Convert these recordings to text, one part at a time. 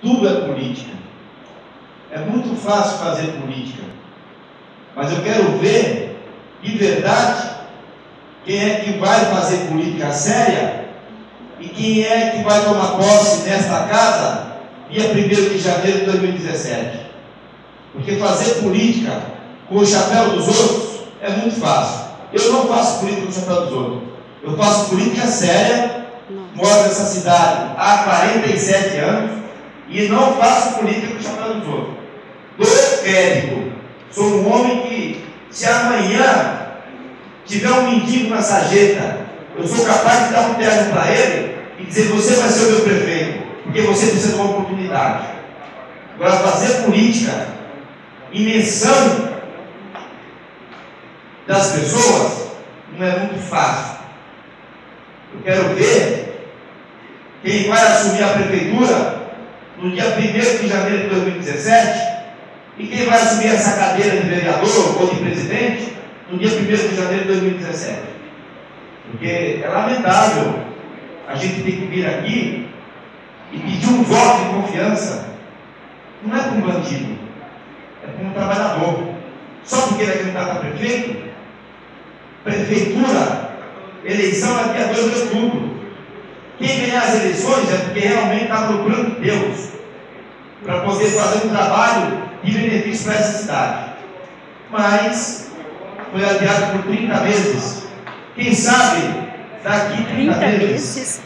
Tudo é política. É muito fácil fazer política. Mas eu quero ver, de verdade, quem é que vai fazer política séria e quem é que vai tomar posse nesta casa dia 1º de janeiro de 2017. Porque fazer política com o chapéu dos outros é muito fácil. Eu não faço política com o chapéu dos outros. Eu faço política séria, moro nessa cidade há 47 anos e não faço política com o chapéu dos outros. Dou crédito. Sou um homem que, se amanhã tiver um mendigo na sarjeta, eu sou capaz de dar um terno para ele e dizer: você vai ser o meu prefeito, porque você precisa de uma oportunidade. Agora, fazer política em menção das pessoas não é muito fácil. Eu quero ver quem vai assumir a prefeitura no dia 1º de janeiro de 2017 e quem vai assumir essa cadeira de vereador ou de presidente no dia 1º de janeiro de 2017. Porque é lamentável a gente ter que vir aqui e pedir um voto de confiança. Não é para um bandido, é para um trabalhador. Só porque ele é candidato a prefeito. Prefeitura, eleição é dia 2 de outubro. Quem ganhar as eleições é porque realmente está procurando Deus para poder fazer um trabalho de benefício para essa cidade. Mas foi adiado por 30 vezes. Quem sabe daqui 30 vezes.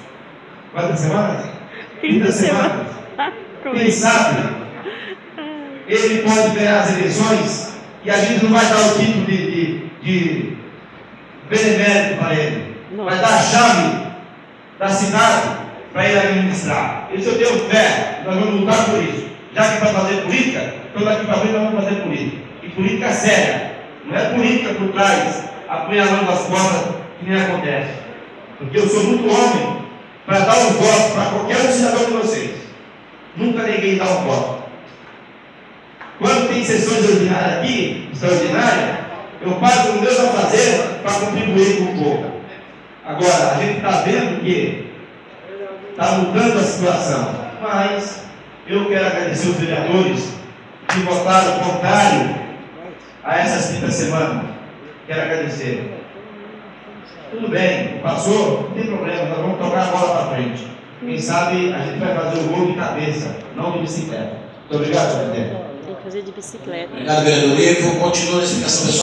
Quantas semanas? 30 semanas. Quem sabe ele pode ganhar as eleições e a gente não vai dar o título de benemérito para ele. Vai dar a chave da cidade para ele administrar. Isso eu tenho fé, nós vamos lutar por isso. Já que para fazer política, então daqui para frente nós vamos fazer política. E política séria. Não é política por trás, apunhalando as costas, que nem acontece. Porque eu sou muito homem para dar um voto para qualquer um cidadão de vocês. Nunca neguei dar um voto. Quando tem sessões ordinárias aqui, extraordinárias, eu pago os meus afazeres para contribuir com o povo. Agora, a gente está vendo que está mudando a situação. Mas eu quero agradecer os vereadores que votaram contrário a essas 30 semanas. Quero agradecer. Tudo bem, passou, não tem problema, nós vamos tocar a bola para frente. Quem sabe a gente vai fazer o gol de cabeça, não de bicicleta. Muito obrigado, presidente. Tem que fazer de bicicleta. Obrigado, vereador Ivo. Continua a explicação pessoal.